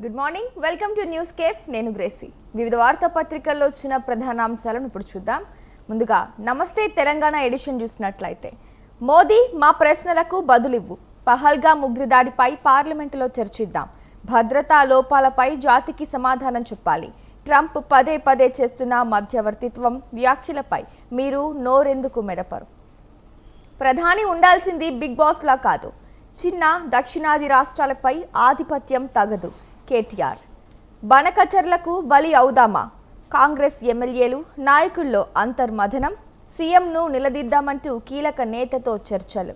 Good morning, welcome to news cafe. నేను Gracie. వివిధ వార్తాపత్రికల్లో వచ్చిన ప్రధాన అంశాలను ఇప్పుడు చూద్దాం. ముందుగా నమస్తే తెలంగాణ ఎడిషన్ చూసినట్లయితే, మోదీ మా ప్రశ్నలకు బదులివ్వు, పహల్గాం ఉగ్రదాడిపై పార్లమెంటులో చర్చిద్దాం, భద్రతా లోపాలపై జాతికి సమాధానం చెప్పాలి, ట్రంప్ పదే పదే చేస్తున్న మధ్యవర్తిత్వం వ్యాఖ్యలపై మీరు నోరెందుకు మెదపరు? ప్రధాని ఉండాల్సింది బిగ్ బాస్లా కాదు, చిన్న దక్షిణాది రాష్ట్రాలపై ఆధిపత్యం తగదు. కేటీఆర్ బనకచర్లకు బలి అవుదామా? కాంగ్రెస్ ఎమ్మెల్యేలు నాయకుల్లో అంతర్మథనం, సీఎంను నిలదీద్దామంటూ కీలక నేతతో చర్చలు,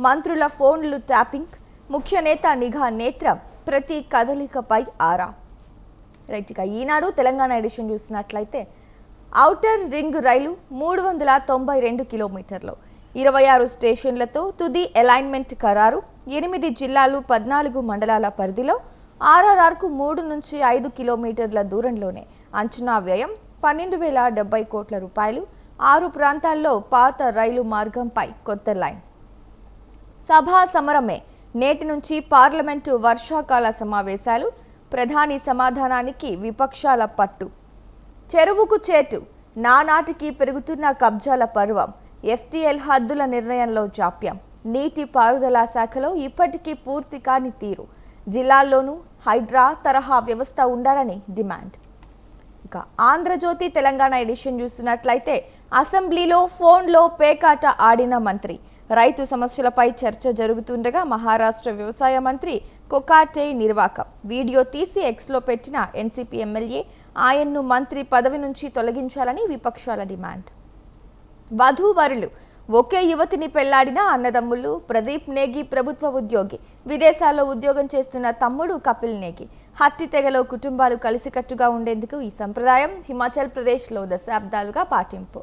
మంత్రుల ఫోన్లు ట్యాపింగ్, ముఖ్య నేత నిఘా నేత్రం, ప్రతి కదలికపై ఆరా. రైట్గా ఈనాడు తెలంగాణ ఎడిషన్ చూసినట్లయితే, ఔటర్ రింగ్ రైలు 392 కిలోమీటర్లు, 26 స్టేషన్లతో తుది అలైన్మెంట్ ఖరారు. 8 జిల్లాలు 14 మండలాల పరిధిలో ఆర్ఆర్ఆర్కు 3 నుంచి 5 కిలోమీటర్ల దూరంలోనే. అంచనా వ్యయం 12,070 కోట్ల రూపాయలు. 6 ప్రాంతాల్లో పాత రైలు మార్గంపై కొత్త లైన్. సభా సమరమే నేటి నుంచి పార్లమెంటు వర్షాకాల సమావేశాలు. ప్రధాని సమాధానానికి విపక్షాల పట్టు. చెరువుకు చేటు, నానాటికి పెరుగుతున్న కబ్జాల పర్వం. ఎఫ్టీఎల్ హద్దుల నిర్ణయంలో జాప్యం. నీటి పారుదల శాఖలో ఇప్పటికీ పూర్తి కాని తీరు. జిల్లాల్లోనూ హైడ్రా తరహా వ్యవస్థ ఉండాలని డిమాండ్. ఇక ఆంధ్రజ్యోతి తెలంగాణ ఎడిషన్ చూసినట్లయితే, అసెంబ్లీలో ఫోన్లో పేకాట ఆడిన మంత్రి. రైతు సమస్యలపై చర్చ జరుగుతుండగా మహారాష్ట్ర వ్యవసాయ మంత్రి కొకాటే నిర్వాకం. వీడియో తీసి ఎక్స్లో పెట్టిన ఎన్సీపీ ఎమ్మెల్యే ఆయన్ను మంత్రి పదవి నుంచి తొలగించాలని విపక్షాల డిమాండ్. వధూవరులు ఒకే యువతిని పెళ్లాడిన అన్నదమ్ములు. ప్రదీప్ నేగి ప్రభుత్వ ఉద్యోగి, విదేశాల్లో ఉద్యోగం చేస్తున్న తమ్ముడు కపిల్ నేగి. హట్టి తెగలో కుటుంబాలు కలిసికట్టుగా ఉండేందుకు ఈ సంప్రదాయం హిమాచల్ ప్రదేశ్లో దశాబ్దాలుగా పాటింపు.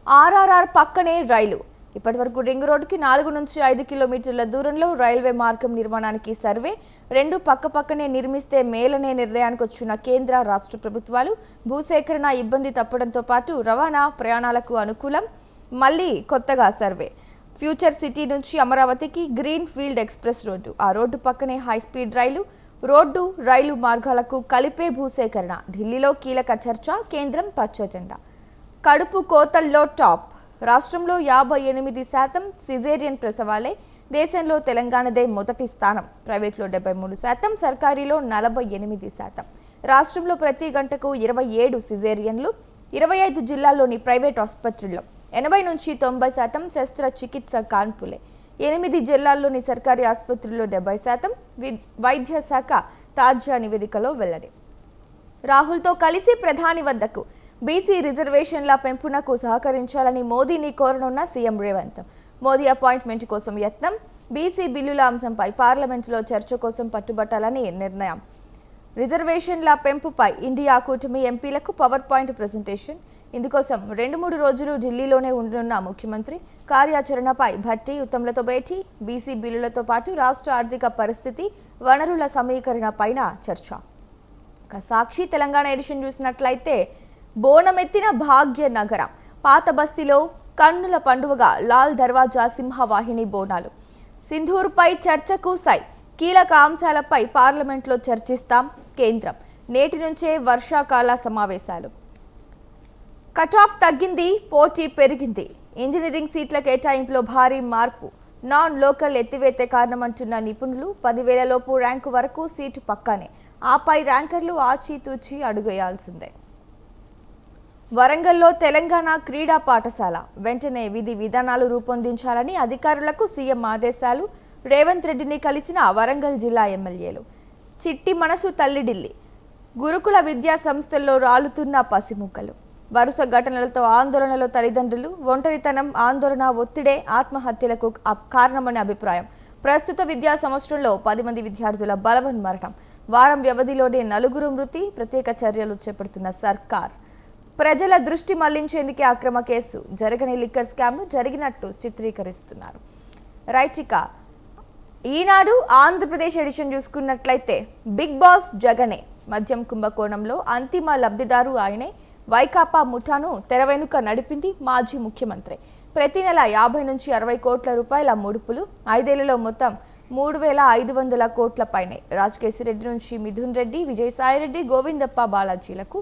ఆర్ఆర్ఆర్ పక్కనే రైలు. ఇప్పటి వరకు రింగ్ రోడ్డుకి 4 నుంచి 5 కిలోమీటర్ల దూరంలో రైల్వే మార్గం నిర్మాణానికి సర్వే. 2 పక్కపక్కనే నిర్మిస్తే మేలనే నిర్ణయానికి వచ్చిన కేంద్ర రాష్ట్ర ప్రభుత్వాలు. భూసేకరణ ఇబ్బంది తప్పడంతో పాటు రవాణా ప్రయాణాలకు అనుకూలం. మళ్ళీ కొత్తగా సర్వే. ఫ్యూచర్ సిటీ నుంచి అమరావతికి గ్రీన్ ఫీల్డ్ ఎక్స్ప్రెస్ రోడ్డు. ఆ రోడ్డు పక్కనే హైస్పీడ్ రైలు. రోడ్డు రైలు మార్గాలకు కలిపే భూసేకరణ. ఢిల్లీలో కీలక చర్చ, కేంద్రం పచ్చ జెండా. కడుపు కోతల్లో టాప్. రాష్ట్రంలో 58% సిజేరియన్ ప్రసవాలే. దేశంలో తెలంగాణదే మొదటి స్థానం. ప్రైవేట్లో 73%, సర్కారీలో 48%. రాష్ట్రంలో ప్రతి గంటకు 27 సిజేరియన్లు. 25 జిల్లాల్లోని ప్రైవేట్ ఆసుపత్రుల్లో 80 నుంచి 90% శస్త్రచికిత్స కాన్పులే. 8 జిల్లాల్లోని సర్కారీ ఆసుపత్రుల్లో 70%. వైద్య శాఖ తాజా నివేదికలో వెల్లడి. రాహుల్తో కలిసి ప్రధాని వద్దకు. బీసీ రిజర్వేషన్ల పెంపునకు సహకరించాలని మోదీని కోరనున్న సీఎం రేవంత్. మోదీ అపాయింట్మెంట్ కోసం యత్నం. బీసీ బిల్లుల అంశంపై పార్లమెంటులో చర్చ కోసం పట్టుబట్టాలని నిర్ణయం. రిజర్వేషన్ల పెంపుపై ఇండియా కూటమి ఎంపీలకు పవర్ పాయింట్ ప్రెజెంటేషన్. ఇందుకోసం 2-3 రోజులు ఢిల్లీలోనే ఉండనున్న ముఖ్యమంత్రి. కార్యాచరణపై భట్టి, ఉత్తమ్లతో భేటీ. బీసీ బిల్లులతో పాటు రాష్ట్ర ఆర్థిక పరిస్థితి, వనరుల సమీకరణ పైన చర్చ. సాక్షి తెలంగాణ ఎడిషన్ చూసినట్లయితే, బోనమెత్తిన భాగ్యనగరం. పాత బస్తీలో కన్నుల పండువగా లాల్ దర్వాజా సింహవాహిని బోనాలు. సింధూర్పై చర్చకు సై. కీలక అంశాలపై పార్లమెంట్లో చర్చిస్తాం కేంద్రం. నేటి నుంచే వర్షాకాల సమావేశాలు. కట్ ఆఫ్ తగ్గింది, పోటీ పెరిగింది. ఇంజనీరింగ్ సీట్ల కేటాయింపులో భారీ మార్పు. నాన్ లోకల్ ఎత్తివేతే కారణమంటున్న నిపుణులు. 10,000 లోపు ర్యాంకు వరకు సీటు పక్కానే. ఆపై ర్యాంకర్లు ఆచితూచి అడుగేయాల్సిందే. వరంగల్లో తెలంగాణ క్రీడా పాఠశాల. వెంటనే విధి విధానాలు రూపొందించాలని అధికారులకు సీఎం ఆదేశాలు. రేవంత్ రెడ్డిని కలిసిన వరంగల్ జిల్లా ఎమ్మెల్యేలు. చిట్టి మనసు తల్లిడిల్లి. గురుకుల విద్యా సంస్థల్లో రాలుతున్న పసిముక్కలు. వరుస ఘటనలతో ఆందోళనలో తల్లిదండ్రులు. ఒంటరితనం, ఆందోళన, ఒత్తిడే ఆత్మహత్యలకు కారణమనే అభిప్రాయం. ప్రస్తుత విద్యా సంవత్సరంలో 10 మంది విద్యార్థుల బలవన్మరణం. వారం వ్యవధిలోనే 4 మృతి. ప్రత్యేక చర్యలు చేపడుతున్న సర్కార్. ప్రజల దృష్టి మళ్లించేందుకే అక్రమ కేసు. జరగని లిక్కర్ స్కామ్ను జరిగినట్టు చిత్రీకరిస్తున్నారు. రైచిక ఈనాడు ఆంధ్రప్రదేశ్ ఎడిషన్ చూసుకున్నట్లయితే, బిగ్ బాస్ జగనే. మద్యం కుంభకోణంలో అంతిమ లబ్ధిదారు ఆయనే. వైకాపా ముఠాను తెర వెనుక నడిపింది మాజీ ముఖ్యమంత్రి. ప్రతి నెల 50 నుంచి 60 కోట్ల రూపాయల ముడుపులు. 5 ఏళ్లలో మొత్తం 3,500 కోట్ల పైనే. రాజకేశిరెడ్డి నుంచి మిథున్ రెడ్డి, విజయసాయిరెడ్డి, గోవిందప్ప బాలాజీలకు.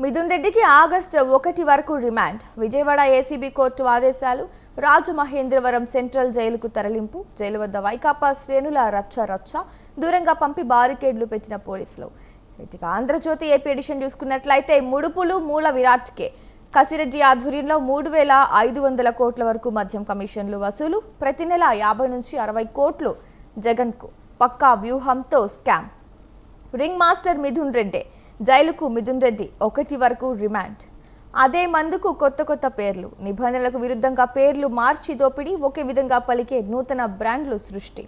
మిథున్ రెడ్డికి ఆగస్టు 1 వరకు రిమాండ్. విజయవాడ ఏసీబీ కోర్టు ఆదేశాలు. రాజమహేంద్రవరం సెంట్రల్ జైలుకు తరలింపు. జైలు వద్ద వైకాపా శ్రేణుల రచ్చ దూరంగా పంపి బారికేడ్లు పెట్టిన పోలీసులు. ఇక ఆంధ్రజ్యోతి ఏపీ ఎడిషన్ చూసుకున్నట్లయితే ముడుపులు మూల విరాట్కే. కసిరెడ్డి ఆధ్వర్యంలో 3,500 కోట్ల వరకు మద్యం కమిషన్లు వసూలు. ప్రతి నెల 50 నుంచి 60 కోట్లు జగన్కు. పక్కా వ్యూహంతో scam. Ring master Mithun Reddy. జైలుకు మిథున్ రెడ్డి 1 వరకు రిమాండ్. అదే మందుకు కొత్త పేర్లు. నిబంధనలకు విరుద్ధంగా పేర్లు మార్చి దోపిడీ. ఒకే విధంగా పలికే నూతన బ్రాండ్లు సృష్టి.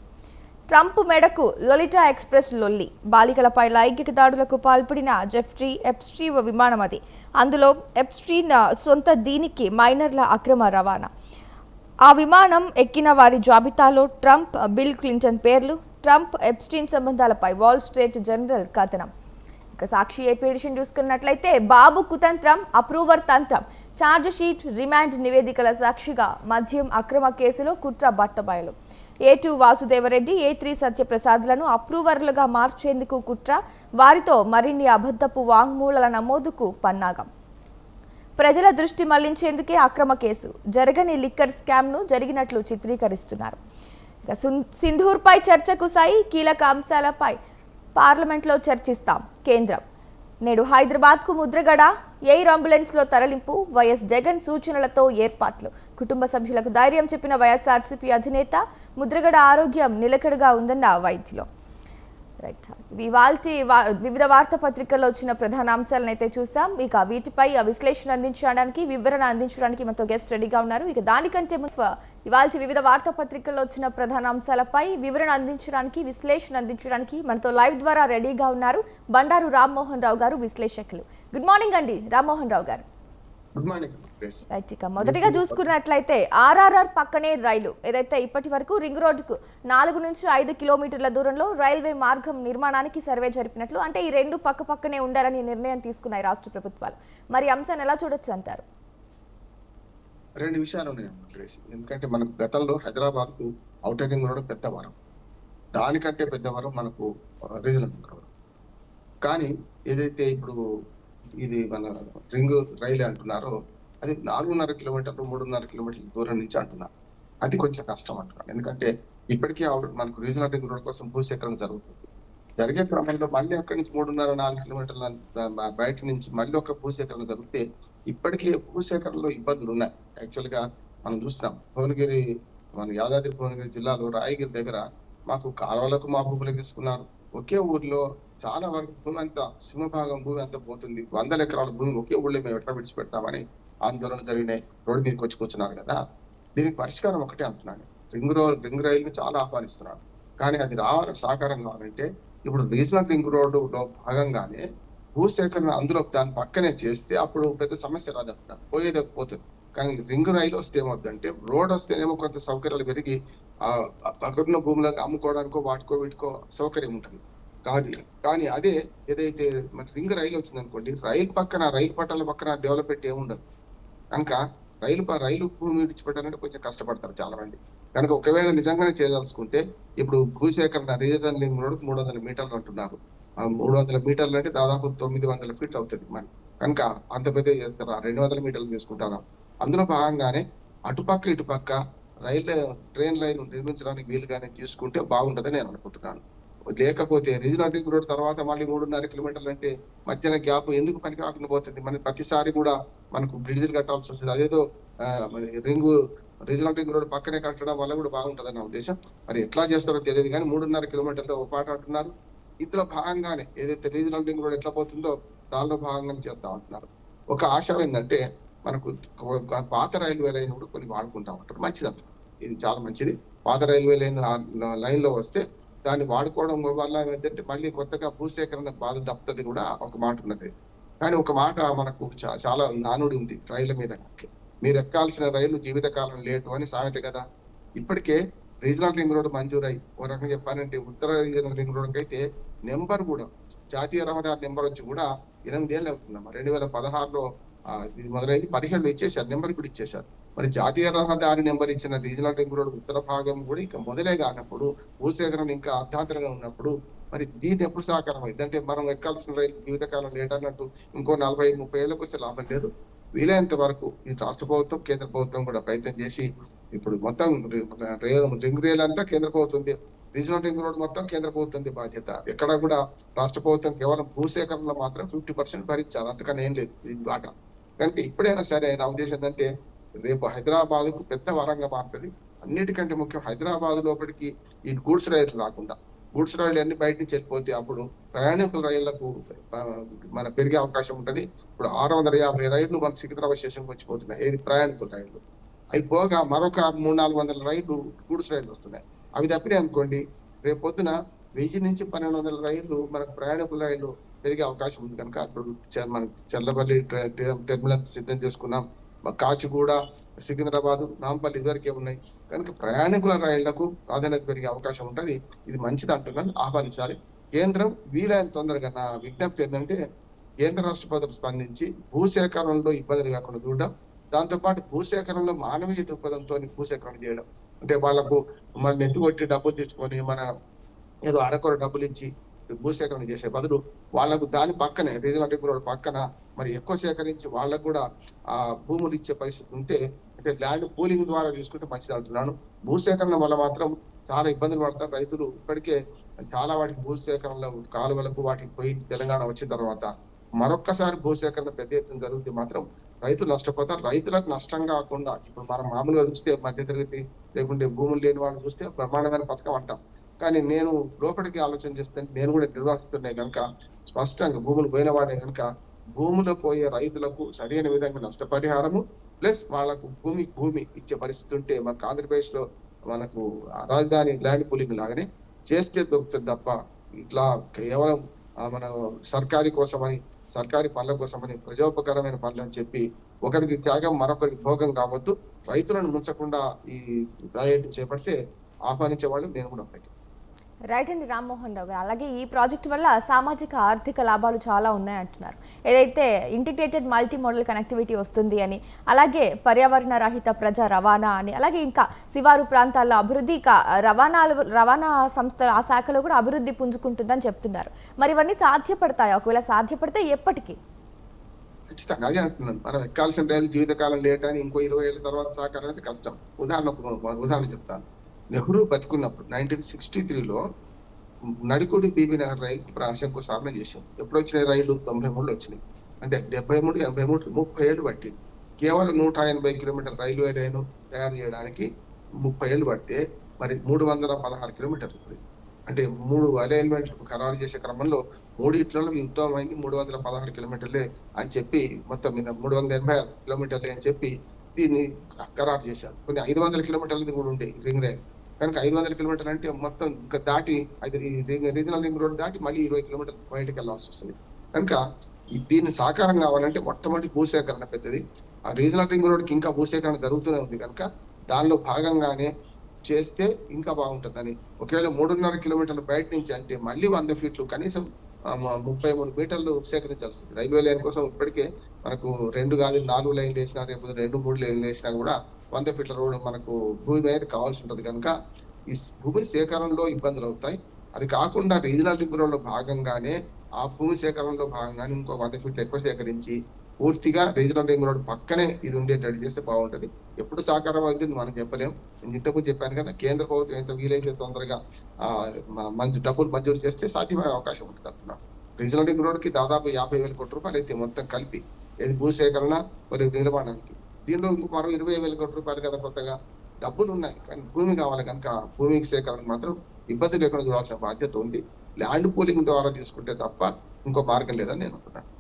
ట్రంప్ మెడకు లొలిటా ఎక్స్ప్రెస్ లొల్లి. బాలికలపై లైంగిక దాడులకు పాల్పడిన జెఫ్రీ ఎప్స్టీన్ విమానం అది. అందులో ఎప్స్టీన్ సొంత దీనికి మైనర్ల అక్రమ రవాణా. ఆ విమానం ఎక్కిన వారి జాబితాలో ట్రంప్, బిల్ క్లింటన్ పేర్లు. ట్రంప్ ఎప్స్టీన్ సంబంధాలపై వాల్ స్ట్రీట్ జర్నల్ కథనం. ఇక సాక్షి ఏపీ ఎడిషన్ చూసుకున్నట్లయితే బాబు కుతంత్రం, అప్రూవర్ తంత్రం. ఛార్జ్ షీట్, రిమాండ్ నివేదికల సాక్షిగా మద్యం అక్రమ కేసులో కుట్ర బట్టబయలు. A2 వాసుదేవరెడ్డి, A3 సత్యప్రసాద్లను అప్రూవర్లుగా మార్చేందుకు కుట్ర. వారితో మరిన్ని అబద్ధపు వాంగ్మూలాల నమోదుకు పన్నాగం. ప్రజల దృష్టి మళ్లించేందుకే అక్రమ కేసు. జరగని లిక్కర్ స్కామ్ను జరిగినట్లు చిత్రీకరిస్తున్నారు. ఇక సింధూర్పై చర్చకు సాయి. కీలక అంశాలపై పార్లమెంట్లో చర్చిస్తాం కేంద్రం. నేడు హైదరాబాద్కు ముద్రగడ. ఎయిర్ అంబులెన్స్లో తరలింపు. వైఎస్ జగన్ సూచనలతో ఏర్పాట్లు. కుటుంబ సభ్యులకు ధైర్యం చెప్పిన వైఎస్ఆర్సీపీ అధినేత. ముద్రగడ ఆరోగ్యం నిలకడగా ఉందన్న వైద్యులు. రైట్, వివిధ వార్తాపత్రికల్లో వచ్చిన ప్రధాన అంశాలను అయితే చూసాం. ఇక వీటిపై విశ్లేషణ అందించడానికి, వివరణ అందించడానికి మనతో గెస్ట్ రెడీగా ఉన్నారు. ఇక దానికంటే ఇవాళ వివిధ వార్తాపత్రికల్లో వచ్చిన ప్రధాన అంశాలపై వివరణ అందించడానికి, విశ్లేషణ అందించడానికి మనతో లైవ్ ద్వారా రెడీగా ఉన్నారు బండారు రామ్మోహన్ రావు గారు, విశ్లేషకులు. గుడ్ మార్నింగ్ అండి రామ్మోహన్ రావు గారు. రైట్, ఇక మొదటిగా చూసుకున్నట్లయితే ఆర్ఆర్ఆర్ పక్కనే రైలు. ఏదైతే ఇప్పటి వరకు రింగ్ రోడ్డుకు 4 నుంచి 5 కిలోమీటర్ల దూరంలో రైల్వే మార్గం నిర్మాణానికి సర్వే జరిపినట్లు, అంటే ఈ రెండు పక్కనే ఉండాలని నిర్ణయం తీసుకున్నాయి రాష్ట్ర ప్రభుత్వాలు. మరి అంశాన్ని ఎలా చూడొచ్చు అంటారు? 2 విషయాలు ఉన్నాయి. ఎందుకంటే మనకు గతంలో హైదరాబాద్ కు ఔటర్ రింగ్ రోడ్ పెద్ద వరం, దానికంటే పెద్ద వరం మనకు రీజనల్ రింగ్ రోడ్. కానీ ఏదైతే ఇప్పుడు ఇది మన రింగ్ రైలు అంటున్నారో అది 4.5 కిలోమీటర్లు 3.5 కిలోమీటర్ల దూరం నుంచి అంటున్నారు. అది కొంచెం కష్టం అంటున్నారు. ఎందుకంటే ఇప్పటికీ మనకు రీజనల్ రింగ్ రోడ్ కోసం భూసేకరణ జరుగుతుంది. జరిగే క్రమంలో మళ్ళీ అక్కడి నుంచి 3.5-4 కిలోమీటర్ల బయట నుంచి మళ్ళీ ఒక భూసేకరణ జరిగితే ఇప్పటికీ భూసేకరణలో ఇబ్బందులు ఉన్నాయి. యాక్చువల్ గా మనం చూస్తున్నాం, భువనగిరి, మన యాదాద్రి భువనగిరి జిల్లాలో రాయగిరి దగ్గర మాకు కాలువలకు మా భూములకు తీసుకున్నారు. ఒకే ఊర్లో చాలా వరకు భూమి అంతా, సింహభాగం భూమి అంతా పోతుంది. 100 ఎకరాల భూమి ఒకే ఊళ్ళో మేము ఎట్లా విడిచిపెడతామని ఆందోళన జరిగినాయి. రోడ్డు మీదకి వచ్చి కూర్చున్నారు కదా. దీనికి పరిష్కారం ఒకటే అంటున్నాను, రింగ్ రైలుని చాలా ఆహ్వానిస్తున్నాను. కానీ అది సాకారం కావాలంటే ఇప్పుడు రీజనల్ రింగ్ రోడ్డు లో భాగంగానే భూసేకరణ అందులో దాని పక్కనే చేస్తే అప్పుడు పెద్ద సమస్య రాదంటున్నారు. పోయేది పోతుంది. కానీ రింగ్ రైలు వస్తే ఏమవుతుందంటే, రోడ్ వస్తేనేమో కొంత సౌకర్యాలు పెరిగి పక్కన భూములకు అమ్ముకోవడానికో వాటికో వీటికో సౌకర్యం ఉంటుంది. కానీ అదే ఏదైతే మన రింగ్ రైలు వచ్చింది అనుకోండి, రైలు పట్టాల పక్కన డెవలప్మెంట్ ఏముండదు. కనుక రైలు భూమి విడిచిపెట్టాలంటే కొంచెం కష్టపడతారు చాలా మంది. కనుక ఒకవేళ నిజంగానే చేయదలుచుకుంటే ఇప్పుడు భూసేకరణ రీజనల్ రింగ్ రోడ్ 300 మీటర్లు అంటున్నారు. 300 మీటర్లు అంటే దాదాపు 900 ఫీట్లు అవుతుంది. మరి కనుక అంత పెద్ద చేస్తారా? 200 మీటర్లు తీసుకుంటారా? అందులో భాగంగానే అటుపక్క ఇటుపక్క ట్రైన్ లైన్ నిర్మించడానికి వీలుగానే తీసుకుంటే బాగుంటుందని నేను అనుకుంటున్నాను. లేకపోతే రీజనల్ రింగ్ రోడ్ తర్వాత మళ్ళీ 3.5 కిలోమీటర్లు అంటే మధ్యన గ్యాప్ ఎందుకు పనికి రాకుండా పోతుంది? మన ప్రతిసారి కూడా మనకు బ్రిడ్జిలు కట్టాల్సి వస్తుంది. అదేదో రీజనల్ రింగ్ రోడ్ పక్కనే కట్టడం వల్ల కూడా బాగుంటుంది అన్న ఉద్దేశం. మరి ఎట్లా చేస్తారో తెలియదు. కానీ 3.5 కిలోమీటర్లు ఒక పాట అంటున్నారు. ఇందులో భాగంగానే ఏదైతే రీజనల్ రింగ్ రోడ్ ఎట్లా పోతుందో దానిలో భాగంగానే చేస్తా ఉంటున్నారు. ఒక ఆశ ఏంటంటే మనకు పాత రైల్వే లైన్ కూడా కొన్ని వాడుకుంటా ఉంటారు. మంచిది అంటారు, ఇది చాలా మంచిది. పాత రైల్వే లైన్ లో వస్తే దాన్ని వాడుకోవడం వల్ల ఏంటంటే మళ్ళీ కొత్తగా భూసేకరణ బాధ తప్పుతుంది కూడా ఒక మాట ఉన్నది. కానీ ఒక మాట మనకు చాలా నానుడి ఉంది రైళ్ల మీద. మీరు ఎక్కాల్సిన రైలు జీవితకాలం లేటు అని సామెత కదా. ఇప్పటికే రీజనల్ రింగ్ రోడ్ మంజూరై ఓ రకంగా చెప్పాలంటే ఉత్తర రీజనల్ రింగ్ రోడ్ అయితే నెంబర్ కూడా జాతీయ రహదారి నెంబర్ వచ్చి కూడా 8 ఏళ్ళు అవుతుందమ్మా. 2016లో ఇది మొదలైంది. 17 ఇచ్చేసారు, నెంబర్ కూడా ఇచ్చేసారు. మరి జాతీయ రహదారి నెంబర్ ఇచ్చిన రీజనల్ రింగ్ రోడ్ ఉత్తర భాగం కూడా ఇంకా మొదలే కానప్పుడు, భూసేకరణ ఇంకా అర్ధాంతరంగా ఉన్నప్పుడు మరి దీన్ని ఎప్పుడు సహకారం అయింది అంటే మనం ఎక్కాల్సిన రైలు జీవితకాలం లేట్ అన్నట్టు ఇంకో 40-30 ఏళ్ళకి వస్తే లాభం లేదు. వీలైనంత వరకు ఈ రాష్ట్ర ప్రభుత్వం కేంద్ర ప్రభుత్వం కూడా ప్రయత్నం చేసి ఇప్పుడు మొత్తం రింగ్ రైల్ అంతా కేంద్ర ప్రభుత్వం, రీజనల్ రింగ్ రోడ్ మొత్తం కేంద్ర ప్రభుత్వం బాధ్యత. ఎక్కడ కూడా రాష్ట్ర ప్రభుత్వం కేవలం భూసేకరణలో మాత్రం 50% భరించాలి, అంతకన్నా ఏం లేదు ఈ బాట. కనుక ఇప్పుడైనా సరే నా ఉద్దేశం ఏంటంటే రేపు హైదరాబాద్ కు పెద్ద వరంగా మారుతుంది. అన్నిటికంటే ముఖ్యం హైదరాబాద్ లోపలికి ఈ గూడ్స్ రైళ్లు రాకుండా, గూడ్స్ రైళ్లు అన్ని బయట నుంచి వెళ్ళిపోతే అప్పుడు ప్రయాణికుల రైళ్లకు మన పెరిగే అవకాశం ఉంటది. ఇప్పుడు 650 రైళ్లు మన సికింద్రాబాద్ స్టేషన్కి వచ్చిపోతున్నాయి, ఏది ప్రయాణికుల రైళ్లు. అవి పోగా మరొక 300-400 రైళ్లు గూడ్స్ రైళ్లు వస్తున్నాయి. అవి తప్పినాయి అనుకోండి, రేపు పొద్దున 1000 నుంచి 1200 రైళ్లు మనకు ప్రయాణికుల రైళ్లు పెరిగే అవకాశం ఉంది. కనుక ఇప్పుడు మనకి చల్లపల్లి టెర్మినల్ సిద్ధం చేసుకున్నాం, కాచిగూడ, సికింద్రాబాద్, నాంపల్లి ఇదివరకే ఉన్నాయి. కనుక ప్రయాణికుల రైళ్లకు ప్రాధాన్యత పెరిగే అవకాశం ఉంటుంది. ఇది మంచిది అంటున్నాను, ఆహ్వానించాలి. కేంద్రం వీలైన తొందరగా నా విజ్ఞప్తి ఏంటంటే కేంద్ర రాష్ట్ర ప్రభుత్వం స్పందించి భూసేకరణలో ఇబ్బందులు కాకుండా చూడడం, దాంతోపాటు భూసేకరణలో మానవీయ దృక్పథంతో భూసేకరణ చేయడం. అంటే వాళ్లకు మన నెత్తి కొట్టి డబ్బులు తీసుకొని మన ఏదో అరకొర డబ్బులు ఇచ్చి భూసేకరణ చేసే బదులు వాళ్లకు దాని పక్కనే రీజనల్ రింగ్ రోడ్ పక్కన మరి ఎక్కువ సేకరించి వాళ్ళకు కూడా ఆ భూములు ఇచ్చే పరిస్థితి ఉంటే, అంటే ల్యాండ్ పూలింగ్ ద్వారా తీసుకుంటే మంచిది అంటున్నాను. భూసేకరణ వల్ల మాత్రం చాలా ఇబ్బందులు పడతారు రైతులు. ఇప్పటికే చాలా వాటికి భూసేకరణలో కాలువలకు వాటికి పోయి తెలంగాణ వచ్చిన తర్వాత మరొక్కసారి భూసేకరణ పెద్ద ఎత్తున జరిగితే మాత్రం రైతులు నష్టపోతారు. రైతులకు నష్టం కాకుండా ఇప్పుడు మనం మామూలుగా చూస్తే మధ్యతరగతి లేకుంటే భూములు లేని వాళ్ళు చూస్తే బ్రహ్మాండమైన పథకం అంటాం. కానీ నేను లోపలికి ఆలోచన చేస్తే నేను కూడా నిర్వాసిస్తున్నాయి కనుక స్పష్టంగా భూములు పోయిన వాడే కనుక భూములు పోయే రైతులకు సరైన విధంగా నష్టపరిహారము ప్లస్ వాళ్ళకు భూమి ఇచ్చే పరిస్థితి ఉంటే మనకు ఆంధ్రప్రదేశ్ లో మనకు రాజధాని ల్యాండ్ పూలింగ్ లాగానే చేస్తే దొరుకుతుంది తప్ప ఇట్లా కేవలం మన సర్కారీ కోసమని, సర్కారీ పనుల కోసమని, ప్రజోపకరమైన పనులు అని చెప్పి ఒకరికి త్యాగం మరొకరికి భోగం కావద్దు. రైతులను ముంచకుండా ఈ ప్రాజెక్టు చేపడితే ఆహ్వానించే వాళ్ళు నేను కూడా ఒకటి. రైట్ అండి రామ్మోహన్ రావు గారు. అలాగే ఈ ప్రాజెక్ట్ వల్ల సామాజిక ఆర్థిక లాభాలు చాలా ఉన్నాయంటున్నారు. ఏదైతే ఇంటిగ్రేటెడ్ మల్టీ మోడల్ కనెక్టివిటీ వస్తుంది అని, అలాగే పర్యావరణ రహిత ప్రజా రవాణా అని, అలాగే ఇంకా శివారు ప్రాంతాల్లో అభివృద్ధి, రవాణా సంస్థ ఆ శాఖలో కూడా అభివృద్ధి పుంజుకుంటుందని చెప్తున్నారు. మరి ఇవన్నీ సాధ్యపడతాయా? ఒకవేళ సాధ్యపడితే ఎప్పటికీ? ఖచ్చితంగా అదే అంటున్నాను. మనం ఎక్కాల్సిన రైలు జీవితకాలం లేట్ అని ఇంకో 20 ఏళ్ళ తర్వాత సాకారం అనేది కష్టం. ఉదాహరణ చెప్తాను. నెహ్రూ బతికున్నప్పుడు 1963లో నడికుడి బీబీ నగర్ రైలు శంకుస్థాపన చేశాం. ఎప్పుడు వచ్చినాయి రైలు? 93లో వచ్చినాయి. అంటే 73, 83, 30 ఏళ్ళు పట్టింది. కేవలం 180 కిలోమీటర్ రైల్వే లైన్ తయారు చేయడానికి 30 ఏళ్ళు పడితే మరి 316 కిలోమీటర్లు, అంటే 3 అలైన్మెంట్లు ఖరారు చేసే క్రమంలో 3 యుద్ధం అయింది. 316 కిలోమీటర్లే అని చెప్పి మొత్తం మీద 380 కిలోమీటర్లే అని చెప్పి దీన్ని ఖరారు చేశారు. కొన్ని 500 కిలోమీటర్లది కూడా ఉండే రింగ్ రైల్. కనుక 500 కిలోమీటర్లు అంటే మొత్తం ఇంకా దాటి రీజనల్ రింగ్ రోడ్ దాటి మళ్ళీ 20 కిలోమీటర్లు బయటకు వెళ్ళాల్సి వస్తుంది. కనుక దీన్ని సాకారం కావాలంటే మొట్టమొదటి భూసేకరణ పెద్దది. ఆ రీజనల్ రింగ్ రోడ్కి ఇంకా భూసేకరణ జరుగుతూనే ఉంది కనుక దానిలో భాగంగానే చేస్తే ఇంకా బాగుంటుందని. ఒకవేళ 3.5 కిలోమీటర్లు బయట నుంచి అంటే మళ్ళీ 100 ఫీట్లు కనీసం 33 మీటర్లు సేకరించాల్సి ఉంది. రైల్వే లైన్ కోసం ఇప్పటికే మనకు 2 కాదు 4 లైన్లు వేసినా, రేపు 2-3 లైన్లు వేసినా కూడా 100 ఫీట్ల రోడ్ మనకు భూమి మీద కావాల్సి ఉంటది. కనుక ఈ భూమి సేకరణలో ఇబ్బందులు అవుతాయి. అది కాకుండా రీజనల్ రింగ్ రోడ్ లో భాగంగానే ఆ భూమి సేకరణలో భాగంగానే ఇంకో 100 ఫీట్లు ఎక్కువ సేకరించి పూర్తిగా రీజనల్ రింగ్ రోడ్ పక్కనే ఇది ఉండేటట్టు చేస్తే బాగుంటది. ఎప్పుడు సాకారం అవుతుంది మనం చెప్పలేం. నేను ఇంతకుముందు చెప్పాను కదా, కేంద్ర ప్రభుత్వం ఎంత వీలైతే తొందరగా డబ్బులు మంజూరు చేస్తే సాధ్యమయ్యే అవకాశం ఉంటుంది అంటున్నాను. రీజనల్ రింగ్ రోడ్ కి దాదాపు 50,000 కోట్ల రూపాయలు అయితే మొత్తం కలిపి ఏది భూసేకరణ మరియు నిర్మాణానికి. దీనిలో ఇంకో మరో 20,000 కోట్ల రూపాయలు కదా కొత్తగా డబ్బులు ఉన్నాయి. కానీ భూమి కావాలి కనుక భూమికి సేకరణ మాత్రం ఇబ్బంది లేకుండా చూడాల్సిన బాధ్యత ఉంది. ల్యాండ్ పూలింగ్ ద్వారా తీసుకుంటే తప్ప ఇంకో మార్గం లేదని నేను అనుకున్నాను.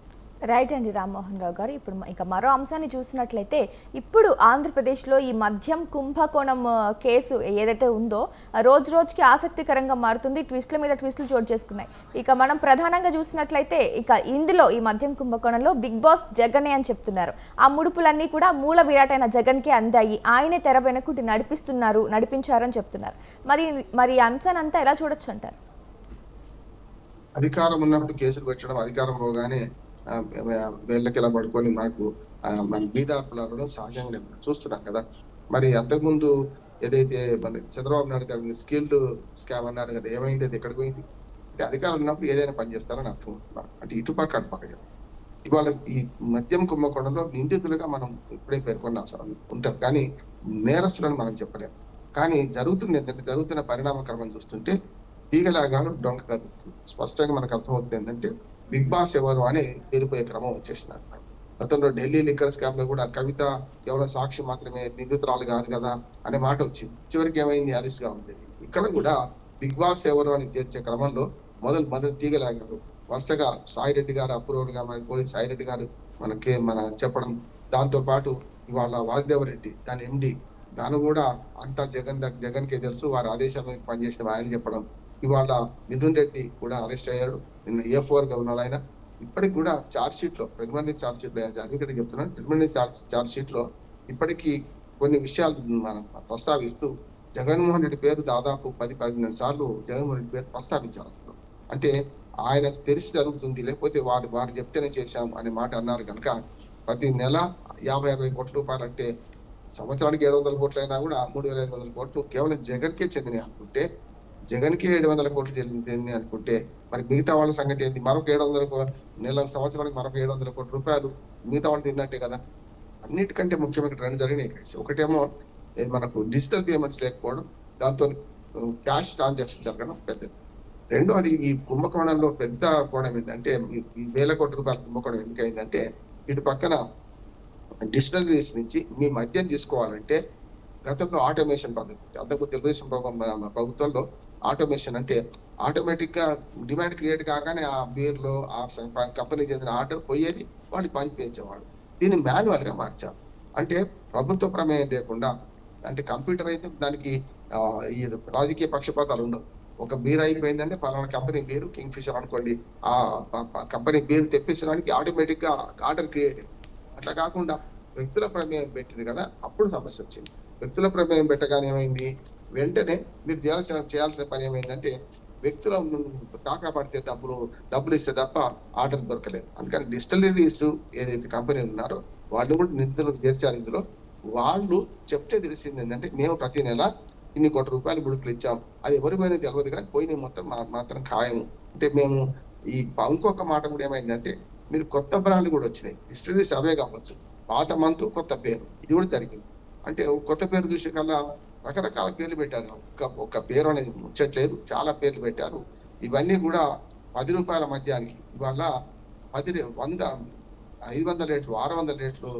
రైట్ అండి రామ్మోహన్ రావు గారు. ఇప్పుడు ఇక మరో అంశాన్ని చూసినట్లయితే ఇప్పుడు ఆంధ్రప్రదేశ్లో ఈ మద్యం కుంభకోణం కేసు ఏదైతే ఉందో రోజు రోజుకి ఆసక్తికరంగా మారుతుంది. ట్విస్ట్ల మీద ట్విస్టులు చోటు చేసుకున్నాయి. ఇక మనం ప్రధానంగా చూసినట్లయితే ఇక ఇందులో ఈ మద్యం కుంభకోణంలో బిగ్ బాస్ జగనే అని చెప్తున్నారు. ఆ ముడుపులన్నీ కూడా మూల విరాటైన జగన్కే అందాయి, ఆయనే తెర వెనుకుండి నడిపించారని చెప్తున్నారు. మరి ఈ అంశాన్ని అంతా ఎలా చూడొచ్చు అంటారు? అధికారం ఉన్నప్పుడు కేసులు పెట్టడం, అధికారం పోగానే వేళ్ళకి ఇలా పడుకొని మనకు మన బీదార్పులలో సహజంగానే మనం చూస్తున్నాం కదా. మరి అంతకుముందు ఏదైతే మన చంద్రబాబు నాయుడు గారిని స్కిల్డ్ స్కామ్ అన్నారు కదా, ఏమైంది? అది ఎక్కడికి పోయింది? అంటే అధికారులు ఉన్నప్పుడు ఏదైనా పని చేస్తారని అర్థం అవుతున్నారు. అంటే ఇటుపక్క అటుపక్క. ఇవాళ ఈ మద్యం కుంభకోణంలో నిందితులుగా మనం ఇప్పుడే పేర్కొన్న అవసరం ఉంటాం, కానీ నేరస్తులను మనం చెప్పలేం. కానీ జరుగుతుంది ఏంటంటే, జరుగుతున్న పరిణామ క్రమం చూస్తుంటే తీగలాగా డొంక కదులుతుంది. స్పష్టంగా మనకు అర్థమవుతుంది ఏంటంటే, బిగ్ బాస్ ఎవరు అని తేలిపోయే క్రమం వచ్చేసింది. గతంలో ఢిల్లీ లిక్కర్ స్కామ్ లో కూడా కవిత కేవలం సాక్షి మాత్రమే, నిందితురాలు కాదు కదా అనే మాట వచ్చింది. చివరికి ఏమైంది? అరెస్ట్ గా ఉంది. ఇక్కడ కూడా బిగ్ బాస్ ఎవరు అని తీర్చే క్రమంలో మొదలు తీగలాగారు. వరుసగా సాయిరెడ్డి గారు అప్రూవర్ గా పోలీస్ సాయిరెడ్డి గారు మన చెప్పడం, దాంతో పాటు ఇవాళ వాసుదేవ రెడ్డి దాని ఎండి, దాని కూడా అంతా జగన్ కే తెలుసు, వారి ఆదేశాల మీద పనిచేసిన ఆయన చెప్పడం. ఇవాళ మిథున్ రెడ్డి కూడా అరెస్ట్ అయ్యాడు, నిన్న A4 గా ఉన్నాడు ఆయన. ఇప్పటికి కూడా ఛార్జ్ షీట్ లో, ప్రిలిమినరీ ఛార్జ్ షీట్ లో అడ్వకేట్ చెప్తున్నాను, ప్రిలిమినరీ ఛార్జ్ షీట్ లో ఇప్పటికీ కొన్ని విషయాలు మనం ప్రస్తావిస్తూ జగన్మోహన్ రెడ్డి పేరు దాదాపు 10-12 సార్లు జగన్మోహన్ రెడ్డి పేరు ప్రస్తావించారు. అంటే ఆయనకు తెలిసి జరుగుతుంది, లేకపోతే వారు చెప్తేనే చేశాం అనే మాట అన్నారు కనుక ప్రతి నెల 50-60 కోట్ల రూపాయలు అంటే సంవత్సరానికి 700 కోట్లు అయినా కూడా 3,500 కోట్లు కేవలం జగన్కే చెందినవి అనుకుంటే, జగన్కే 700 కోట్లు చెందినవి అనుకుంటే మరి మిగతా వాళ్ళ సంగతి ఏంటి? మరొక 700 సంవత్సరానికి మరొక 700 కోట్ల రూపాయలు మిగతా వాళ్ళు తిన్నట్టే కదా. అన్నిటికంటే ముఖ్యమైన రెండు జరిగినాయి కలిసి. ఒకటేమో మనకు డిజిటల్ పేమెంట్స్ లేకపోవడం, దాంతో క్యాష్ ట్రాన్సాక్షన్ జరగడం పెద్దది. రెండోది, ఈ కుంభకోణంలో పెద్ద కోణం ఏంటంటే, ఈ 1000 కోట్ల రూపాయల కుంభకోణం ఎందుకైందంటే, ఇటు పక్కన డిస్టిలరీస్ నుంచి మీ మద్యం తీసుకోవాలంటే గతంలో ఆటోమేషన్ పద్ధతి. అంతకు తెలుగుదేశం ప్రభుత్వంలో ఆటోమేషన్ అంటే ఆటోమేటిక్ గా డిమాండ్ క్రియేట్ కాగానే ఆ బీర్లో ఆ కంపెనీ చెందిన ఆర్డర్ పోయేది, వాడికి పంపించేవాడు. దీన్ని మాన్యువల్ గా మార్చారు. అంటే ప్రభుత్వ ప్రమేయం లేకుండా, అంటే కంప్యూటర్ అయితే దానికి ఈ రాజకీయ పక్షపాతాలు ఉండవు. ఒక బీర్ అయిపోయిందంటే పలానా కంపెనీ బీరు కింగ్ ఫిషర్ అనుకోండి, ఆ కంపెనీ బీర్ తెప్పించడానికి ఆటోమేటిక్ గా ఆర్డర్ క్రియేట్ అయింది. అట్లా కాకుండా వ్యక్తుల ప్రమేయం పెట్టింది కదా, అప్పుడు సమస్య వచ్చింది. వ్యక్తుల ప్రమేయం పెట్టగానే ఏమైంది? వెంటనే మీరు చేయాల్సిన పని ఏమైందంటే, వ్యక్తుల కాకపడితే డబ్బులు ఇస్తే తప్ప ఆర్డర్ దొరకలేదు. అందుకని డిస్టిలరీస్ ఏదైతే కంపెనీలు ఉన్నారో వాళ్ళు కూడా నిధులకు చేర్చారు. ఇందులో వాళ్ళు చెప్తే తెలిసింది ఏంటంటే, మేము ప్రతి నెల ఇన్ని కోట్ల రూపాయలు బుడుకులు ఇచ్చాం, అది ఎవరి పోయినా తెలియదు కానీ పోయిన మొత్తం మాత్రం ఖాయము. అంటే మేము ఇంకొక మాట కూడా ఏమైందంటే, మీరు కొత్త బ్రాండ్లు కూడా వచ్చినాయి, డిస్టిలరీస్ అవే కావచ్చు, పాత మంతు కొత్త పేరు, ఇది కూడా జరిగింది. అంటే కొత్త పేరు చూసే కల్లా రకరకాల పేర్లు పెట్టారు. ఒక పేరు అనేది ముచ్చట్లేదు, చాలా పేర్లు పెట్టారు. ఇవన్నీ కూడా 10 రూపాయల మద్యానికి ఇవాళ 500 రేట్లు 600 రేట్లు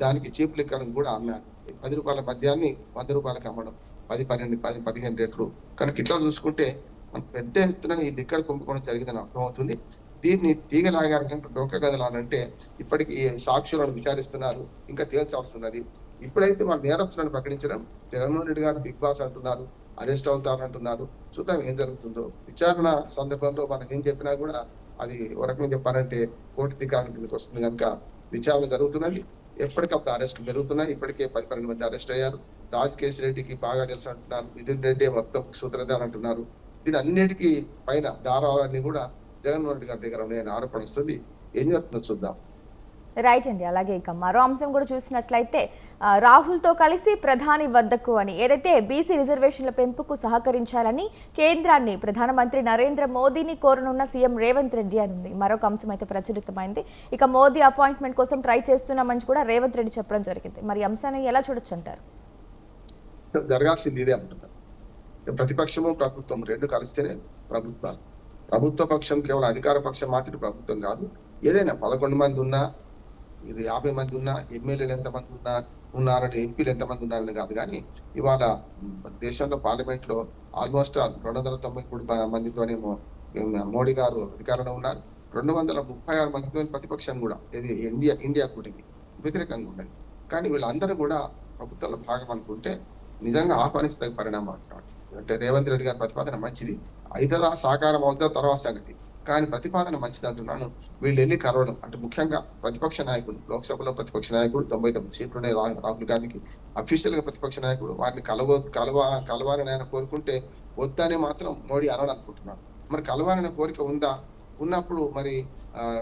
దానికి చీప్ లిక్కర్ కూడా అమ్మారు. 10 రూపాయల మద్యాన్ని 100 రూపాయలకి అమ్మడం, 10-15 రేట్లు. కనుక ఇట్లా చూసుకుంటే మనకు పెద్ద ఎత్తున ఈ లిక్కర్ కుంభకోణం జరిగిందని అర్థమవుతుంది. దీన్ని తీగలాగారు కనుక డొంక కదలాలంటే ఇప్పటికీ సాక్షులను విచారిస్తున్నారు, ఇంకా తేల్చాల్సి ఉన్నది. ఇప్పుడైతే వాళ్ళు నేరస్తులను ప్రకటించడం, జగన్మోహన్ రెడ్డి గారు బిగ్ బాస్ అంటున్నారు, అరెస్ట్ అవుతారు అంటున్నారు. చూద్దాం ఏం జరుగుతుందో. విచారణ సందర్భంలో మనకి ఏం చెప్పినా కూడా అది ఒక రకంగా చెప్పాలంటే కోర్టు ధిక్కారం కిందకి వస్తుంది కనుక విచారణ జరుగుతున్నది. ఎప్పటికప్పుడు అరెస్టులు జరుగుతున్నాయి. ఇప్పటికే 10-12 మంది అరెస్ట్ అయ్యారు. రాజకేశ్ రెడ్డికి బాగా తెలుసు అంటున్నారు, మిథున్ రెడ్డి మొత్తం సూత్రధారి అంటున్నారు. దీని అన్నిటికీ పైన దారాలన్నీ కూడా జగన్మోహన్ రెడ్డి గారి దగ్గర ఉన్నాయని ఆరోపణ వస్తుంది. ఏం జరుగుతుందో చూద్దాం. రైట్ అండి. అలాగే ఇక మరో అంశం కూడా చూసినట్లయితే రాహుల్తో కలిసి ప్రధాని వద్దకు అని ఏదైతే బీసీ రిజర్వేషన్ల పెంపుకు సహకరించాలని కేంద్రాన్ని ప్రధానమంత్రి నరేంద్ర మోదీని కోరనున్న సీఎం రేవంత్ రెడ్డి అని ఉంది. మరొక అంశం అయితే ప్రచురితమైంది. ఇక మోదీ అపాయింట్మెంట్ కోసం ట్రై చేస్తున్నామని కూడా రేవంత్ రెడ్డి చెప్పడం జరిగింది. మరి అంశాన్ని ఎలా చూడొచ్చు అంటారు? జరగాల్సింది ఇదే అంటున్నారు. ప్రతిపక్షము ప్రభుత్వం రెండు కలిస్తేనే ప్రభుత్వాలు. ప్రభుత్వ పక్షం కేవలం అధికార పక్షం మాత్రం ప్రభుత్వం కాదు. ఏదైనా 11 మంది ఉన్నా, 50 మంది ఉన్నా, ఎమ్మెల్యేలు ఎంతమంది ఉన్నారని, ఎంపీలు ఎంతమంది ఉన్నారని కాదు. కానీ ఇవాళ దేశంలో పార్లమెంట్ లో ఆల్మోస్ట్ 293 మందితోనేమో మోడీ గారు అధికారంలో ఉన్నారు. 236 మందితో ప్రతిపక్షం కూడా ఇది ఇండియా కూటమి వ్యతిరేకంగా ఉన్నది. కానీ వీళ్ళందరూ కూడా ప్రభుత్వంలో భాగం అనుకుంటే నిజంగా ఆహ్వానిస్తే పరిణామం అంటున్నాడు. అంటే రేవంత్ రెడ్డి గారి ప్రతిపాదన మంచిది, అయితదా సాకారం అవుతా తర్వాత సంగతి, కానీ ప్రతిపాదన మంచిది అంటున్నాను. వీళ్ళు వెళ్ళి కలవడం అంటే ముఖ్యంగా ప్రతిపక్ష నాయకుడు, లోక్సభలో ప్రతిపక్ష నాయకుడు 99 సీట్లు ఉన్నాయి రాహుల్ గాంధీకి, అఫీషియల్ గా ప్రతిపక్ష నాయకుడు, వారిని కలవాలని ఆయన కోరుకుంటే వద్దని మాత్రం మోడీ అనని అనుకుంటున్నాడు. మరి కలవాలనే కోరిక ఉన్నప్పుడు మరి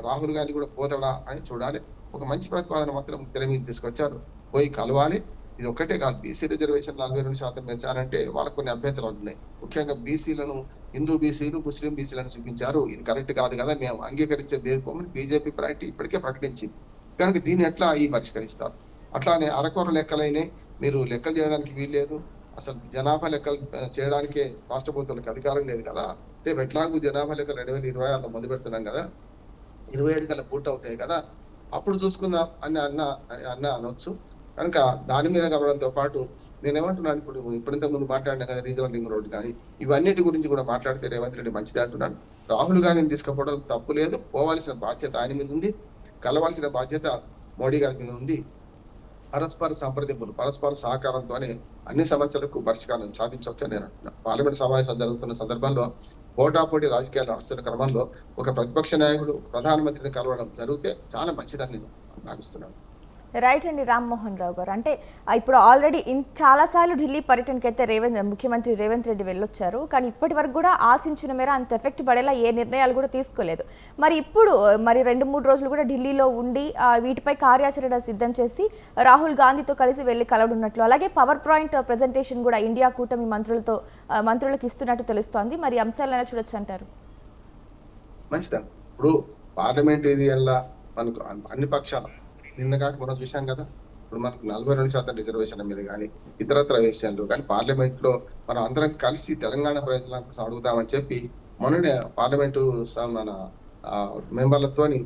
రాహుల్ గాంధీ కూడా పోతాడా అని చూడాలి. ఒక మంచి ప్రతిపాదన మాత్రం తెర మీద తీసుకొచ్చారు, పోయి కలవాలి. ఇది ఒక్కటే కాదు, బీసీ రిజర్వేషన్ 42% పెంచాలంటే వాళ్ళకు కొన్ని అభ్యంతరాలు ఉన్నాయి. ముఖ్యంగా బీసీలను, హిందూ బీసీలు, ముస్లిం బీసీలను చూపించారు. ఇది కరెక్ట్ కాదు కదా, మేము అంగీకరించేది లేకపోమని బీజేపీ పార్టీ ఇప్పటికే ప్రకటించింది. కనుక దీన్ని ఎట్లా పరిష్కరిస్తారు? అట్లానే అరకొర లెక్కలైనా మీరు లెక్కలు చేయడానికి వీల్లేదు. అసలు జనాభా లెక్కలు చేయడానికే రాష్ట్ర ప్రభుత్వాలకు అధికారం లేదు కదా. రేపు ఎట్లాగూ జనాభా లెక్కలు 2026లో మొదలు పెడుతున్నాం కదా, 27 కల్లా పూర్తవుతాయి కదా, అప్పుడు చూసుకుందాం అని అనొచ్చు. కనుక దాని మీద కలవడంతో పాటు నేనేమంటున్నాను, ఇప్పుడు ఇంతకు ముందు మాట్లాడినా కదా రీజనల్ రింగ్ రోడ్ కానీ ఇవన్నిటి గురించి కూడా మాట్లాడితే రేవంత్ రెడ్డి మంచిది అంటున్నాను. రాహుల్ గాంధీని తీసుకుపోవడం తప్పు లేదు, పోవాల్సిన బాధ్యత ఆయన మీద ఉంది, కలవాల్సిన బాధ్యత మోడీ గారి మీద ఉంది. పరస్పర సంప్రదింపులు, పరస్పర సహకారంతోనే అన్ని సమస్యలకు పరిష్కారం సాధించవచ్చని నేను అంటున్నాను. పార్లమెంట్ సమావేశాలు జరుగుతున్న సందర్భంలో పోటాపోటీ రాజకీయాలు నడుస్తున్న క్రమంలో ఒక ప్రతిపక్ష నాయకుడు ప్రధానమంత్రిని కలవడం జరిగితే చాలా మంచిదని నేను భావిస్తున్నాను. రైట్ అండి రామ్మోహన్ రావు గారు. అంటే ఇప్పుడు ఆల్రెడీ చాలాసార్లు ఢిల్లీ పర్యటనకి అయితే ముఖ్యమంత్రి రేవంత్ రెడ్డి వెళ్ళొచ్చారు. కానీ ఇప్పటి వరకు కూడా ఆశించిన మేర అంత ఎఫెక్ట్ పడేలా ఏ నిర్ణయాలు కూడా తీసుకోలేదు. మరి ఇప్పుడు 2-3 రోజులు కూడా ఢిల్లీలో ఉండి వీటిపై కార్యాచరణ సిద్ధం చేసి రాహుల్ గాంధీతో కలిసి వెళ్ళి కలవనున్నట్లు, అలాగే పవర్ పాయింట్ ప్రజెంటేషన్ కూడా ఇండియా కూటమి మంత్రులకు ఇస్తున్నట్టు తెలుస్తోంది. మరి అంశాలైనా చూడొచ్చు అంటారు? మంచిదా, ఇప్పుడు పార్లమెంటేరియన్ల మనకు అన్ని పక్షాల నిన్న కాక మనం చూసాం కదా, ఇప్పుడు మనకు 42% రిజర్వేషన్ మీద కానీ ఇతరత్ర విషయాలు కానీ పార్లమెంట్ లో మనం అందరం కలిసి తెలంగాణ ప్రజలకు అడుగుదామని చెప్పి మొన్ననే పార్లమెంటు మన మెంబర్లతోని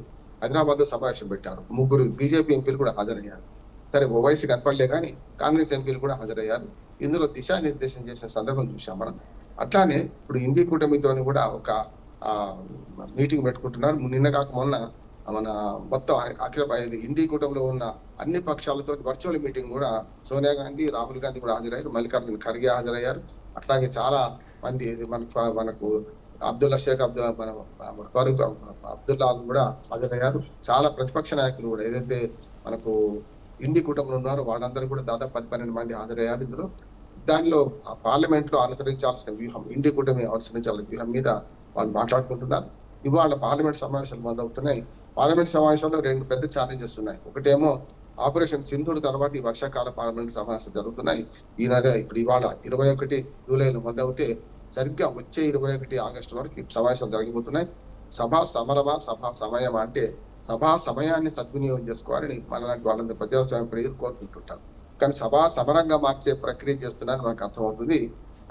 హైదరాబాద్ లో సమావేశం పెట్టారు. 3 బీజేపీ ఎంపీలు కూడా హాజరయ్యారు. సరే ఓవైసీ కనపడలే కానీ కాంగ్రెస్ ఎంపీలు కూడా హాజరయ్యారు. ఇందులో దిశానిర్దేశం చేసిన సందర్భం చూసాం మనం. అట్లానే ఇప్పుడు ఇండి కూటమితోని కూడా ఒక మీటింగ్ పెట్టుకుంటున్నారు. నిన్న కాక మొన్న మన మొత్తం అఖిల ఇండి కూటమిలో ఉన్న అన్ని పక్షాలతో వర్చువల్ మీటింగ్ కూడా సోనియా గాంధీ, రాహుల్ గాంధీ కూడా హాజరయ్యారు. మల్లికార్జున ఖర్గే హాజరయ్యారు. అట్లాగే చాలా మంది మనకు అబ్దుల్లా షేక్ ఫరూక్ అబ్దుల్లా కూడా హాజరయ్యారు. చాలా ప్రతిపక్ష నాయకులు కూడా ఏదైతే మనకు ఇండి కూటమిలో ఉన్నారో వాళ్ళందరూ కూడా దాదాపు 10-12 మంది హాజరయ్యారు. ఇందులో దానిలో పార్లమెంట్ లో అనుసరించాల్సిన వ్యూహం, ఇండి కూటమి అనుసరించాల్సిన వ్యూహం మీద వాళ్ళు మాట్లాడుకుంటున్నారు. ఇవాళ పార్లమెంట్ సమావేశాలు మొదలవుతున్నాయి. పార్లమెంట్ సమావేశంలో 2 పెద్ద ఛాలెంజెస్ ఉన్నాయి. ఒకటేమో ఆపరేషన్ సింధూర్ తర్వాత ఈ వర్షాకాల పార్లమెంట్ సమావేశాలు జరుగుతున్నాయి. ఇప్పుడు ఇవాళ 21 జూలైలో మొదలవుతే సరిగ్గా వచ్చే 21 ఆగస్టు వరకు సమావేశాలు జరగబోతున్నాయి. సభా సమయం అంటే సభా సమయాన్ని సద్వినియోగం చేసుకోవాలని మనలాంటి వాళ్ళందరూ ప్రజాస్వామ్య ప్రియులు కోరుకుంటుంటారు. కానీ సమరంగా మార్చే ప్రక్రియ చేస్తున్నారని మనకు అర్థమవుతుంది.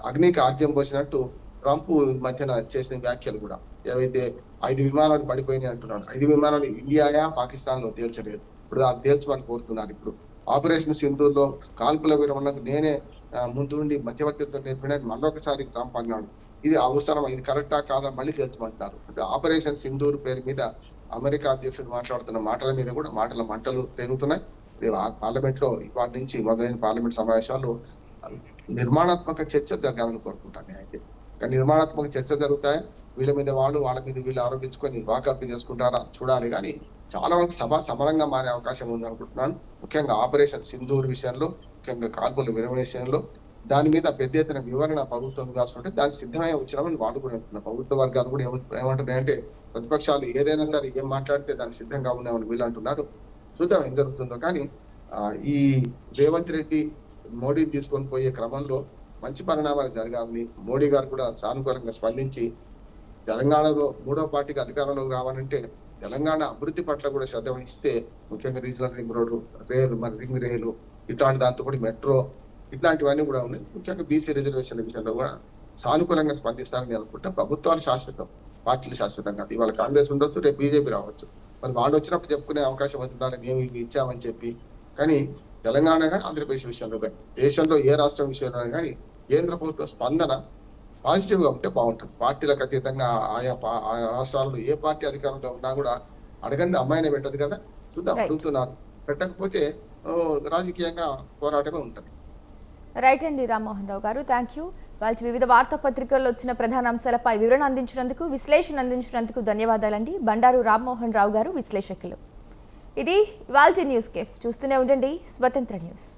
అగ్నికి ఆజ్యం పోసినట్టు ట్రంప్ మధ్యన చేసిన వ్యాఖ్యలు కూడా, ఏవైతే 5 విమానాలు పడిపోయినాయి అంటున్నాడు. 5 విమానాలు ఇండియాయా పాకిస్తాన్ లో తేల్చలేదు. ఇప్పుడు అది తేల్చమని కోరుతున్నారు. ఇప్పుడు ఆపరేషన్ సింధూర్ లో కాల్పుల విరమణకు నేనే ముందుండి మధ్యవర్తిత్వం నేర్పినట్టు మళ్ళొకసారి ట్రంప్ అన్నాడు. ఇది అవసరం, ఇది కరెక్టా కాదా మళ్ళీ తేల్చమంటున్నారు. ఆపరేషన్ సింధూర్ పేరు మీద అమెరికా అధ్యక్షుడు మాట్లాడుతున్న మాటల మీద కూడా మంటలు పెరుగుతున్నాయి. పార్లమెంట్ లో ఇవాటి నుంచి మొదలైన పార్లమెంట్ సమావేశాలు నిర్మాణాత్మక చర్చ జరగాలని కోరుకుంటాను. అయితే కానీ నిర్మాణాత్మక చర్చ జరుగుతాయి, వీళ్ళ మీద వాళ్ళ మీద వీళ్ళు ఆరోపించుకొని వాకప్ చేసుకుంటారా చూడాలి. కానీ చాలా వరకు సభ సమరంగా మారే అవకాశం ఉంది అనుకుంటున్నాను. ముఖ్యంగా ఆపరేషన్ సింధూర్ విషయంలో, ముఖ్యంగా కాల్పుల విరమణ విషయంలో దాని మీద పెద్ద ఎత్తున వివరణ ప్రభుత్వం ఇవ్వాల్సి ఉంటే దానికి సిద్ధమై వచ్చినామని వాళ్ళు కూడా అంటున్నారు. ప్రభుత్వ వర్గాలు కూడా ఏమంటున్నాయంటే ప్రతిపక్షాలు ఏదైనా సరే ఏం మాట్లాడితే దానికి సిద్ధంగా ఉన్నామని వీళ్ళు అంటున్నారు. చూద్దాం ఏం జరుగుతుందో. కానీ ఈ రేవంత్ రెడ్డి మోడీని తీసుకొని పోయే క్రమంలో మంచి పరిణామాలు జరగాలని మోడీ గారు కూడా సానుకూలంగా స్పందించి తెలంగాణలో 3వ పార్టీకి అధికారంలోకి రావాలంటే తెలంగాణ అభివృద్ధి పట్ల కూడా శ్రద్ధ వహిస్తే, ముఖ్యంగా రీజనల్ రింగ్ రోడ్డు, రింగ్ రైలు ఇట్లాంటి దాంతో కూడా మెట్రో ఇట్లాంటివన్నీ కూడా ఉన్నాయి. ముఖ్యంగా బీసీ రిజర్వేషన్ విషయంలో కూడా సానుకూలంగా స్పందిస్తారని అనుకుంటా. ప్రభుత్వాలు శాశ్వతం, పార్టీలు శాశ్వతం కాదు. ఇవాళ కాంగ్రెస్ ఉండొచ్చు, రేపు బీజేపీ రావచ్చు. మరి వాళ్ళు వచ్చినప్పుడు చెప్పుకునే అవకాశం అవుతుండాలి, మేము ఇవి ఇచ్చామని చెప్పి. కానీ తెలంగాణ కానీ ఆంధ్రప్రదేశ్ విషయంలో కానీ దేశంలో ఏ రాష్ట్రం విషయంలో కానీ కేంద్ర ప్రభుత్వ స్పందన పాజిటివ్ గా ఉంటే బాగుంటుంది. పార్టీలకు అతీతంగా ఆయా రాష్ట్రాల్లో ఏ పార్టీ అధికారంలో ఉన్నా కూడా అడగండి అమ్మాయినే పెట్టదు కదా. చూద్దాం, అడుగుతున్నారు. పెట్టకపోతే రాజకీయంగా పోరాటమే ఉంటుంది. రైట్ అండి రామ్మోహన్ రావు గారు, థ్యాంక్ యూ. వాళ్ళ వివిధ వార్తాపత్రికల్లో వచ్చిన ప్రధాన అంశాలపై వివరణ అందించినందుకు, విశ్లేషణ అందించినందుకు ధన్యవాదాలండి. బండారు రామ్మోహన్ రావు గారు, విశ్లేషకులు. ఇది ఇవాల్టి న్యూస్ కేఫ్. చూస్తూనే ఉండండి స్వతంత్ర న్యూస్.